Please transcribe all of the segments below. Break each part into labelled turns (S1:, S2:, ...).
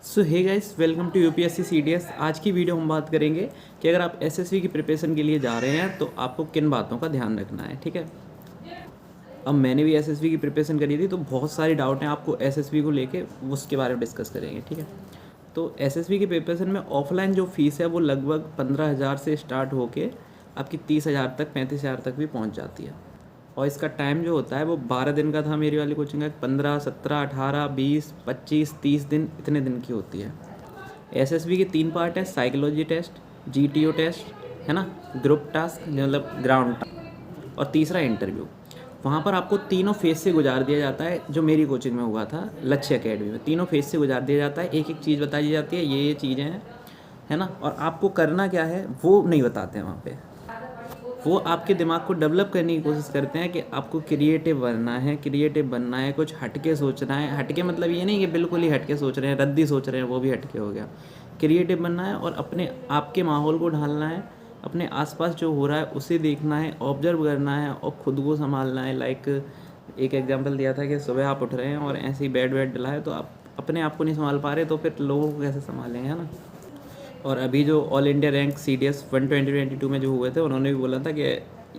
S1: So hey guys, welcome to UPSC CDS. आज की video हम बात करेंगे कि अगर आप एसएससी की प्रिपरेशन के लिए जा रहे हैं तो आपको किन बातों का ध्यान रखना है। ठीक है, अब मैंने भी एसएससी की प्रिपरेशन करी थी तो बहुत सारे डाउट हैं आपको एसएससी को लेके, उसके बारे में डिस्कस करेंगे। ठीक है, तो एसएससी की प्रिपरेशन में ऑफलाइन जो फीस है वो लगभग 15,000 से स्टार्ट होके आपकी 30,000 तक, 35,000 तक भी पहुंच जाती है। और इसका टाइम जो होता है वो 12 दिन का था मेरी वाली कोचिंग का, 15, 17, 18, 20, 25, 30 दिन, इतने दिन की होती है। एसएसबी के 3 पार्ट है: साइकोलॉजी टेस्ट, जीटीओ टेस्ट, है ना, ग्रुप टास्क मतलब ग्राउंड टास्क, और तीसरा इंटरव्यू। वहाँ पर आपको तीनों फेज से गुजार दिया जाता है। जो मेरी कोचिंग में हुआ था लक्ष्य एकेडमी में, तीनों फेज से गुजार दिया जाता है। एक एक चीज़ बताई जाती है, ये चीज़ें हैं, है ना, और आपको करना क्या है वो नहीं बताते हैं वहाँ पे। वो आपके दिमाग को डेवलप करने की कोशिश करते हैं कि आपको क्रिएटिव बनना है, क्रिएटिव बनना है, कुछ हटके सोचना है। हटके मतलब ये नहीं कि बिल्कुल ही हटके सोच रहे हैं, रद्दी सोच रहे हैं, वो भी हटके हो गया। क्रिएटिव बनना है और अपने आपके माहौल को ढालना है, अपने आसपास जो हो रहा है उसे देखना है, ऑब्जर्व करना है और ख़ुद को संभालना है। लाइक एक एग्जांपल दिया था कि सुबह आप उठ रहे हैं और ऐसे ही बेड डला है तो आप अपने आप को नहीं संभाल पा रहे, तो फिर लोगों को कैसे संभालेंगे, है ना। और अभी जो ऑल इंडिया रैंक CDS 1 2022 में जो हुए थे, उन्होंने भी बोला था कि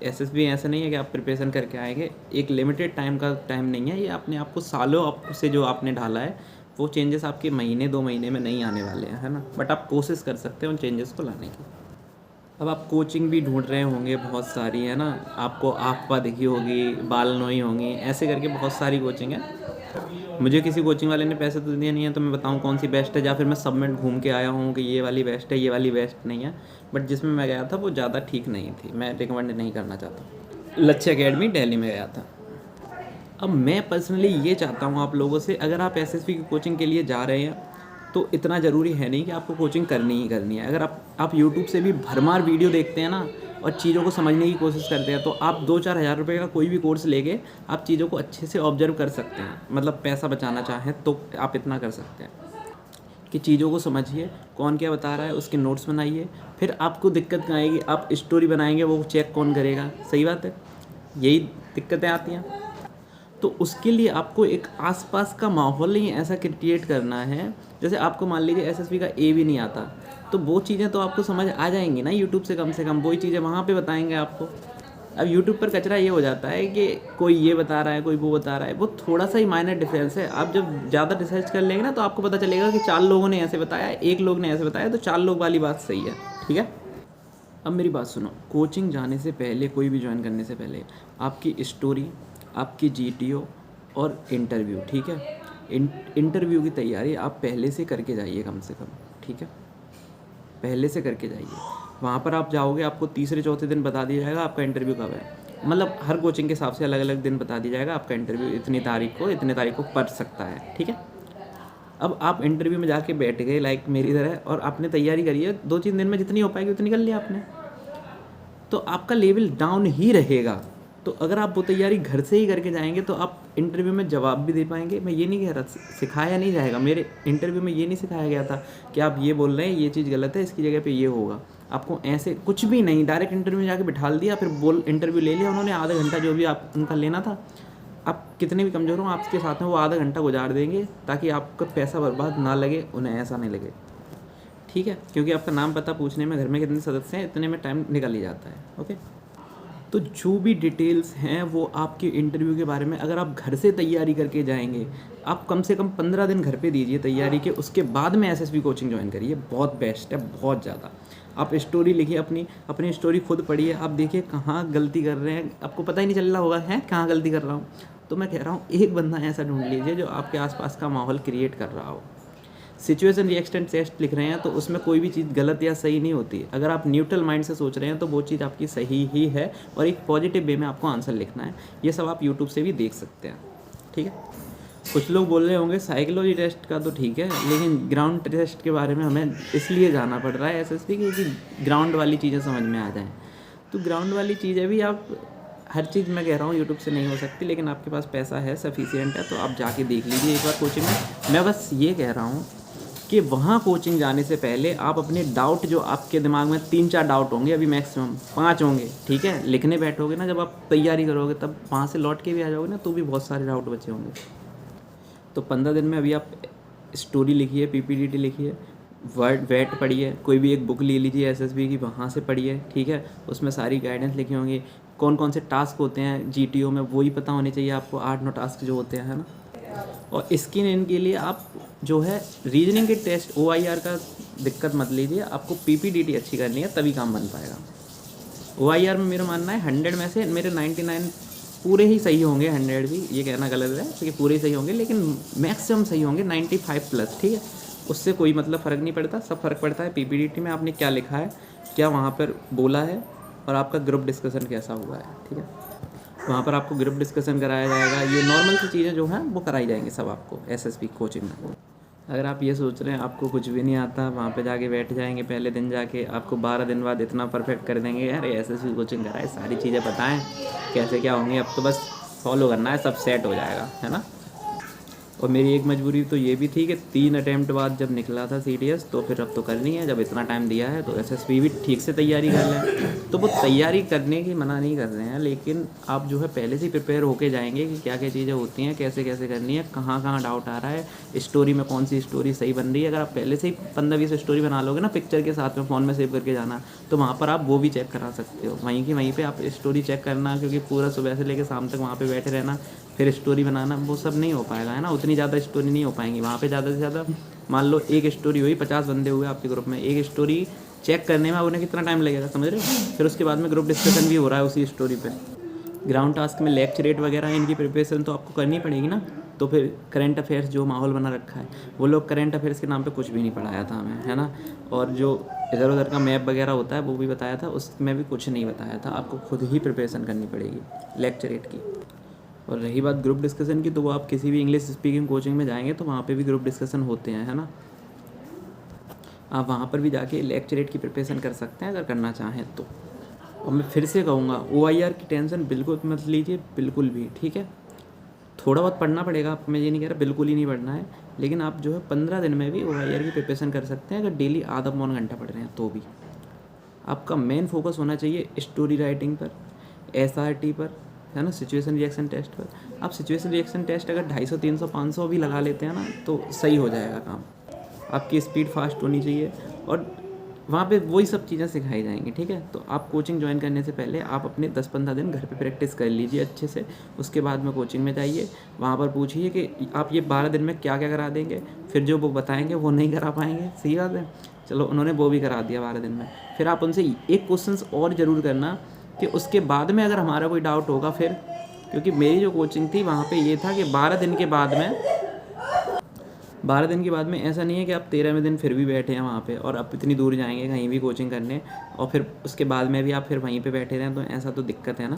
S1: एसएसबी ऐसा नहीं है कि आप प्रिपरेशन करके आएंगे, एक लिमिटेड टाइम का टाइम नहीं है ये, अपने आप को सालों आप से जो आपने ढाला है वो चेंजेस आपके महीने 2 महीने में नहीं आने वाले हैं, है ना। बट आप कोशिश कर सकते हैं उन चेंजेस को लाने की। अब आप कोचिंग भी ढूंढ रहे होंगे बहुत सारी, है ना, आपको आपा दिखी होगी, बाल नोई होंगी, ऐसे करके बहुत सारी कोचिंग है। मुझे किसी कोचिंग वाले ने पैसे तो दिए नहीं है तो मैं बताऊँ कौन सी बेस्ट है, या फिर मैं सब में घूम के आया हूँ कि ये वाली बेस्ट है, ये वाली बेस्ट नहीं है। बट जिसमें मैं गया था वो ज़्यादा ठीक नहीं थी, मैं रिकमेंड नहीं करना चाहता। लक्ष्य एकेडमी दिल्ली में गया था। अब मैं पर्सनली ये चाहता हूँ आप लोगों से, अगर आप एसएसबी की कोचिंग के लिए जा रहे हैं तो इतना ज़रूरी है नहीं कि आपको कोचिंग करनी ही करनी है। अगर आप यूट्यूब से भी भरमार वीडियो देखते हैं ना और चीज़ों को समझने की कोशिश करते हैं तो आप 2-4 हज़ार रुपये का कोई भी कोर्स लेके आप चीज़ों को अच्छे से ऑब्जर्व कर सकते हैं। मतलब पैसा बचाना चाहें तो आप इतना कर सकते हैं कि चीज़ों को समझिए, कौन क्या बता रहा है उसके नोट्स बनाइए। फिर आपको दिक्कत कहाँ आएगी, आप स्टोरी बनाएंगे वो चेक कौन करेगा, सही बात है, यही दिक्कतें आती हैं। तो उसके लिए आपको एक आसपास का माहौल ही ऐसा क्रिएट करना है। जैसे आपको मान लीजिए एसएसबी का ए भी नहीं आता तो वो चीज़ें तो आपको समझ आ जाएंगी ना यूट्यूब से, कम वही चीज़ें वहाँ पे बताएंगे आपको। अब यूट्यूब पर कचरा ये हो जाता है कि कोई ये बता रहा है, कोई वो बता रहा है, वो थोड़ा सा ही माइनर डिफरेंस है। आप जब ज़्यादा रिसर्च कर लेंगे ना तो आपको पता चलेगा कि 4 लोगों ने ऐसे बताया, एक लोग ने ऐसे बताया, तो 4 लोग वाली बात सही है। ठीक है, अब मेरी बात सुनो, कोचिंग जाने से पहले, कोई भी ज्वाइन करने से पहले आपकी स्टोरी, आपकी जीटीओ और इंटरव्यू, ठीक है, इंटरव्यू की तैयारी आप पहले से करके जाइए कम से कम। ठीक है, पहले से करके जाइए। वहाँ पर आप जाओगे, आपको तीसरे चौथे दिन बता दिया जाएगा आपका इंटरव्यू कब है। मतलब हर कोचिंग के हिसाब से अलग अलग दिन बता दिया जाएगा आपका इंटरव्यू इतनी तारीख को पढ़ सकता है। ठीक है, अब आप इंटरव्यू में जाके बैठ गए लाइक मेरी तरह, और आपने तैयारी करी है, 2-3 दिन में जितनी हो पाएगी उतनी कर लिया आपने, तो आपका लेवल डाउन ही रहेगा। तो अगर आप वो तैयारी घर से ही करके जाएंगे तो आप इंटरव्यू में जवाब भी दे पाएंगे। मैं ये नहीं कह रहा सिखाया नहीं जाएगा, मेरे इंटरव्यू में ये नहीं सिखाया गया था कि आप ये बोल रहे हैं ये चीज़ गलत है, इसकी जगह पे ये होगा। आपको ऐसे कुछ भी नहीं, डायरेक्ट इंटरव्यू में जाके बिठा दिया, फिर इंटरव्यू ले लिया उन्होंने, आधा घंटा जो भी आप उनका लेना था। आप कितने भी कमज़ोर हो आपके साथ में वो आधा घंटा गुजार देंगे ताकि आपका पैसा बर्बाद ना लगे, उन्हें ऐसा नहीं लगे। ठीक है, क्योंकि आपका नाम पता पूछने में, घर में कितने सदस्य हैं, इतने में टाइम निकल ही जाता है। ओके, तो जो भी डिटेल्स हैं वो आपके इंटरव्यू के बारे में, अगर आप घर से तैयारी करके जाएंगे, आप कम से कम 15 दिन घर पे दीजिए तैयारी के, उसके बाद में एसएसबी कोचिंग ज्वाइन करिए, बहुत बेस्ट है, बहुत ज़्यादा। आप स्टोरी लिखिए, अपनी स्टोरी खुद पढ़िए, आप देखिए कहाँ गलती कर रहे हैं, आपको पता ही नहीं चल रहा होगा है कहाँ गलती कर रहा हूँ। तो मैं कह रहा हूँ एक बंदा ऐसा ढूंढ लीजिए जो आपके आसपास का माहौल क्रिएट कर रहा हो। सिचुएशन रिएक्शन टेस्ट लिख रहे हैं तो उसमें कोई भी चीज़ गलत या सही नहीं होती। अगर आप न्यूट्रल माइंड से सोच रहे हैं तो वो चीज़ आपकी सही ही है, और एक पॉजिटिव वे में आपको आंसर लिखना है। ये सब आप यूट्यूब से भी देख सकते हैं। ठीक है, कुछ लोग बोल रहे होंगे साइकोलॉजी टेस्ट का तो ठीक है, लेकिन ग्राउंड टेस्ट के बारे में हमें इसलिए जाना पड़ रहा है एसएसबी की कि ग्राउंड वाली चीज़ें समझ में आ जाएँ। तो ग्राउंड वाली चीज़ें भी आप, हर चीज़ मैं कह रहा हूँ यूट्यूब से नहीं हो सकती, लेकिन आपके पास पैसा है, सफिशिएंट है, तो आप जाके देख लीजिए एक बार कोचिंग में। मैं बस ये कह रहा हूँ कि वहाँ कोचिंग जाने से पहले आप अपने डाउट, जो आपके दिमाग में 3-4 डाउट होंगे, अभी मैक्सिमम 5 होंगे, ठीक है, लिखने बैठोगे ना, जब आप तैयारी करोगे तब वहाँ से लौट के भी आ जाओगे ना तो भी बहुत सारे डाउट बचे होंगे। तो 15 दिन में अभी आप स्टोरी लिखी है, पीपीडीटी लिखी है, वर्ड वेट पढ़िए, कोई भी एक बुक ले लीजिए एसएसबी की, वहाँ से पढ़िए, ठीक है। उसमें सारी गाइडेंस लिखी होंगी, कौन कौन से टास्क होते हैं जीटीओ में, वही पता होने चाहिए आपको, 8-9 टास्क जो होते हैं, है ना। और स्किन इन के लिए आप जो है रीजनिंग के टेस्ट OIR का दिक्कत मत लीजिए, आपको पीपीडीटी अच्छी करनी है तभी काम बन पाएगा। OIR में मेरा मानना है 100 में से मेरे 99 पूरे ही सही होंगे, 100 भी ये कहना गलत है क्योंकि पूरे ही सही होंगे, लेकिन मैक्सिमम सही होंगे 95+, ठीक है। उससे कोई मतलब फ़र्क नहीं पड़ता, सब फ़र्क पड़ता है पीपीडीटी में आपने क्या लिखा है, क्या वहाँ पर बोला है, और आपका ग्रुप डिस्कशन कैसा हुआ है, ठीक है। वहाँ पर आपको ग्रुप डिस्कशन कराया जाएगा, ये नॉर्मल सी चीज़ें जो हैं वो कराई जाएंगी सब आपको एसएसबी कोचिंग में। अगर आप ये सोच रहे हैं आपको कुछ भी नहीं आता, वहाँ पे जाके बैठ जाएंगे पहले दिन जाके, आपको 12 दिन बाद इतना परफेक्ट कर देंगे, यार एसएसबी कोचिंग कराए, सारी चीज़ें बताएं कैसे क्या होंगी, अब तो बस फॉलो करना है, सब सेट हो जाएगा, है ना। और मेरी एक मजबूरी तो ये भी थी कि 3 अटैम्प्ट बाद जब निकला था CDS, तो फिर अब तो करनी है, जब इतना टाइम दिया है तो एसएसबी भी ठीक से तैयारी कर लें। तो वो तैयारी करने की मना नहीं कर रहे हैं, लेकिन आप जो है पहले से प्रिपेयर होके जाएंगे कि क्या क्या चीज़ें होती हैं, कैसे कैसे करनी है, कहाँ कहाँ डाउट आ रहा है, स्टोरी में कौन सी स्टोरी सही बन रही है। अगर आप पहले से ही 15-20 स्टोरी बना लोगे ना पिक्चर के साथ में, फ़ोन में सेव करके जाना, तो वहाँ पर आप वो भी चेक करा सकते हो, वहीं की वहीं पर आप स्टोरी चेक करना, क्योंकि पूरा सुबह से लेकर शाम तक वहाँ पर बैठे रहना, फिर स्टोरी बनाना, वो सब नहीं हो पाएगा, है ना। उतनी ज़्यादा स्टोरी नहीं हो पाएंगी वहाँ पे, ज़्यादा से ज़्यादा मान लो एक स्टोरी हुई, 50 बंदे हुए आपके ग्रुप में, एक स्टोरी चेक करने में उन्हें कितना टाइम लगेगा, समझ रहे हो। फिर उसके बाद में ग्रुप डिस्कशन भी हो रहा है उसी स्टोरी पे। ग्राउंड टास्क में लेक्चरेट वगैरह इनकी प्रिपरेशन तो आपको करनी पड़ेगी ना। तो फिर करंट अफेयर्स जो माहौल बना रखा है, वो लोग करंट अफेयर्स के नाम पे कुछ भी नहीं पढ़ाया था हमें, है ना। और जो इधर उधर का मैप वगैरह होता है वो भी बताया था, उसमें भी कुछ नहीं बताया था, आपको खुद ही प्रिपरेशन करनी पड़ेगी लेक्चरेट की। और रही बात ग्रुप डिस्कशन की, तो वो आप किसी भी इंग्लिश स्पीकिंग कोचिंग में जाएंगे तो वहाँ पे भी ग्रुप डिस्कशन होते हैं, है ना। आप वहाँ पर भी जाके लेक्चरेट की प्रिपरेशन कर सकते हैं अगर करना चाहें तो। और मैं फिर से कहूँगा OIR की टेंशन बिल्कुल मत लीजिए, बिल्कुल भी, ठीक है। थोड़ा बहुत पढ़ना पड़ेगा आपको, मैं ये नहीं कह रहा बिल्कुल ही नहीं पढ़ना है, लेकिन आप जो है 15 दिन में भी OIR की प्रिपरेशन कर सकते हैं अगर डेली आधा पौन घंटा पढ़ रहे हैं तो भी। आपका मेन फोकस होना चाहिए स्टोरी राइटिंग पर, SRT पर, है ना, सिचुएशन रिएक्शन टेस्ट पर। आप सिचुएशन रिएक्शन टेस्ट अगर 250, 300, 500 भी लगा लेते हैं ना तो सही हो जाएगा काम। आपकी स्पीड फास्ट होनी चाहिए और वहाँ पे वही सब चीज़ें सिखाई जाएंगी, ठीक है। तो आप कोचिंग ज्वाइन करने से पहले आप अपने 10-15 दिन घर पे प्रैक्टिस कर लीजिए अच्छे से, उसके बाद में कोचिंग में जाइए, वहाँ पर पूछिए कि आप ये 12 दिन में क्या क्या करा देंगे, फिर जो वो बताएंगे वो नहीं करा पाएंगे, सही बात है। चलो उन्होंने वो भी करा दिया 12 दिन में, फिर आप उनसे एक क्वेश्चन और ज़रूर करना कि उसके बाद में अगर हमारा कोई डाउट होगा फिर, क्योंकि मेरी जो कोचिंग थी वहाँ पे ये था कि 12 दिन के बाद में ऐसा नहीं है कि आप 13वें दिन फिर भी बैठे हैं वहाँ पे और आप इतनी दूर जाएंगे कहीं भी कोचिंग करने और फिर उसके बाद में भी आप फिर वहीं पे बैठे रहें, तो ऐसा तो दिक्कत है ना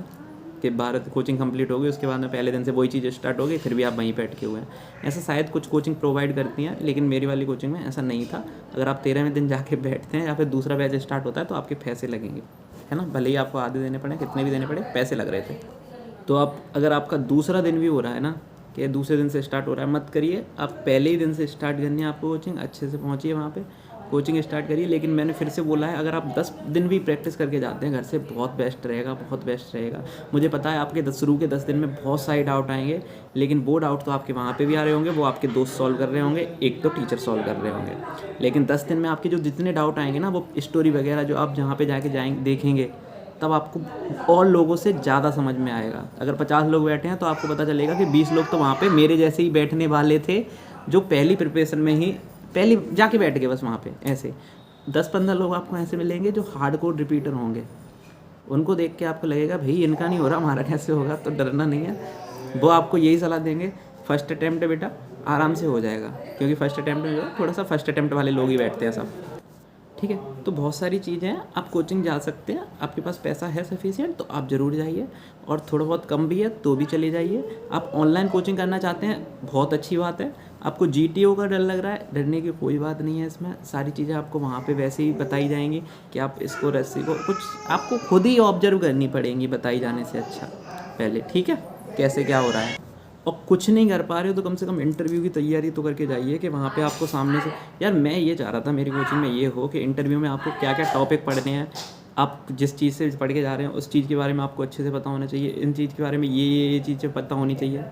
S1: कि 12 कोचिंग कंप्लीट होगी उसके बाद में पहले दिन से वही चीज़ें स्टार्ट हो गई फिर भी आप वहीं पे अटके हुए हैं। ऐसा शायद कुछ कोचिंग प्रोवाइड करती हैं, लेकिन मेरी वाली कोचिंग में ऐसा नहीं था। अगर आप 13वें दिन जाके बैठते हैं या फिर दूसरा बैच स्टार्ट होता है तो आपके पैसे लगेंगे, है ना, भले ही आपको आधे देने पड़े, कितने भी देने पड़े, पैसे लग रहे थे। तो आप अगर आपका दूसरा दिन भी हो रहा है ना कि दूसरे दिन से स्टार्ट हो रहा है, मत करिए, आप पहले ही दिन से स्टार्ट करनी है आपको कोचिंग, अच्छे से पहुँचिए वहाँ पे कोचिंग स्टार्ट करिए। लेकिन मैंने फिर से बोला है, अगर आप 10 दिन भी प्रैक्टिस करके जाते हैं घर से, बहुत बेस्ट रहेगा, बहुत बेस्ट रहेगा। मुझे पता है आपके शुरू के 10 दिन में बहुत सारे डाउट आएंगे, लेकिन वो डाउट तो आपके वहाँ पे भी आ रहे होंगे, वो आपके दोस्त सॉल्व कर रहे होंगे, एक तो टीचर सॉल्व कर रहे होंगे। लेकिन 10 दिन में आपके जो जितने डाउट आएंगे ना, वो स्टोरी वगैरह जो आप जहाँ पर जाके जाएंगे देखेंगे, तब आपको और लोगों से ज़्यादा समझ में आएगा। अगर 50 लोग बैठे हैं तो आपको पता चलेगा कि 20 लोग तो वहाँ पे मेरे जैसे ही बैठने वाले थे, जो पहली प्रिपरेशन में ही पहले जाके बैठ गए बस वहाँ पे। ऐसे 10-15 लोग आपको ऐसे मिलेंगे जो हार्डकोर रिपीटर होंगे, उनको देख के आपको लगेगा भाई इनका नहीं हो रहा, हमारा कैसे होगा। तो डरना नहीं है, वो आपको यही सलाह देंगे, फर्स्ट अटैम्प्ट है बेटा, आराम से हो जाएगा, क्योंकि फर्स्ट अटैम्प्ट में जो है थोड़ा सा फर्स्ट अटैम्प्ट वाले लोग ही बैठते हैं सब, ठीक है। तो बहुत सारी चीज़ें हैं, आप कोचिंग जा सकते हैं, आपके पास पैसा है सफिशिएंट तो आप ज़रूर जाइए, और थोड़ा बहुत कम भी है तो भी चले जाइए। आप ऑनलाइन कोचिंग करना चाहते हैं, बहुत अच्छी बात है। आपको GTO का डर लग रहा है, डरने की कोई बात नहीं है इसमें, सारी चीज़ें आपको वहाँ पे वैसे ही बताई जाएंगी कि आप इसको रस्सी को कुछ आपको खुद ही ऑब्जर्व करनी पड़ेंगी बताई जाने से अच्छा पहले, ठीक है, कैसे क्या हो रहा है। और कुछ नहीं कर पा रहे हो तो कम से कम इंटरव्यू की तैयारी तो करके जाइए कि वहाँ पे आपको सामने से, यार मैं ये चाह रहा था मेरी कोचिंग में ये हो कि इंटरव्यू में आपको क्या क्या टॉपिक पढ़ने हैं, आप जिस चीज़ से पढ़ के जा रहे हैं उस चीज़ के बारे में आपको अच्छे से पता होना चाहिए, इन चीज़ के बारे में ये चीज़ें पता होनी चाहिए,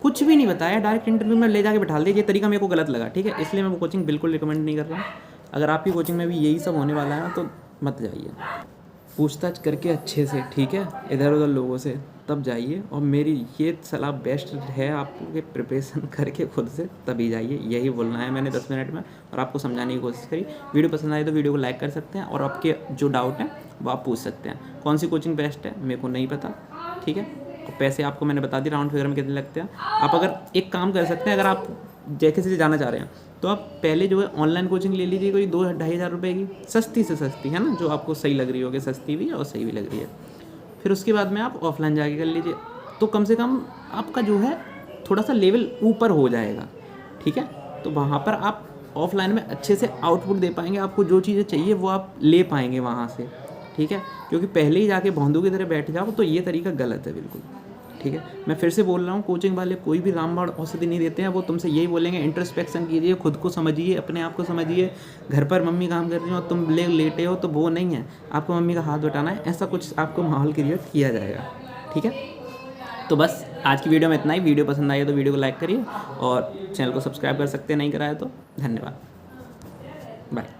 S1: कुछ भी नहीं बताया, डायरेक्ट इंटरव्यू में ले जाके बैठा दिया। ये तरीका मेरे को गलत लगा, ठीक है, इसलिए मैं वो कोचिंग बिल्कुल रिकमेंड नहीं कर रहा हूँ। अगर आपकी कोचिंग में भी यही सब होने वाला है ना तो मत जाइए। पूछताछ करके अच्छे से, ठीक है, इधर उधर लोगों से, तब जाइए। और मेरी ये सलाह बेस्ट है आपको कि प्रिपरेशन करके खुद से तभी जाइए। यही बोलना है मैंने 10 मिनट में, और आपको समझाने की कोशिश करी। वीडियो पसंद आई तो वीडियो को लाइक कर सकते हैं, और आपके जो डाउट हैं वो आप पूछ सकते हैं। कौन सी कोचिंग बेस्ट है मेरे को नहीं पता, ठीक है। और पैसे आपको मैंने बता दी राउंड फिगर में कितने लगते हैं। आप अगर एक काम कर सकते हैं, अगर आप जैसे से जाना चाह रहे हैं तो आप पहले जो है ऑनलाइन कोचिंग ले लीजिए, कोई 2-2.5 हज़ार रुपये की, सस्ती से सस्ती, है ना, जो आपको सही लग रही होगी, सस्ती भी और सही भी लग रही है। फिर उसके बाद में आप ऑफलाइन जाके कर लीजिए, तो कम से कम आपका जो है थोड़ा सा लेवल ऊपर हो जाएगा, ठीक है। तो वहाँ पर आप ऑफलाइन में अच्छे से आउटपुट दे पाएंगे, आपको जो चीज़ें चाहिए वो आप ले पाएंगे वहाँ से, ठीक है। क्योंकि पहले ही जाके भोंदू की तरह बैठ जाओ तो ये तरीका गलत है बिल्कुल, ठीक है। मैं फिर से बोल रहा हूँ, कोचिंग वाले कोई भी रामबाण औषधि नहीं देते हैं। वो तुमसे यही बोलेंगे इंट्रोस्पेक्शन कीजिए, खुद को समझिए, अपने आप को समझिए। घर पर मम्मी काम कर रही हो, तुम लेटे हो, तो वो नहीं है, आपको मम्मी का हाथ बटाना है, ऐसा कुछ आपको माहौल क्रिएट किया जाएगा, ठीक है। तो बस आज की वीडियो में इतना ही। वीडियो पसंद आई तो वीडियो को लाइक करिए, और चैनल को सब्सक्राइब कर सकते हैं नहीं कराया तो। धन्यवाद, बाय।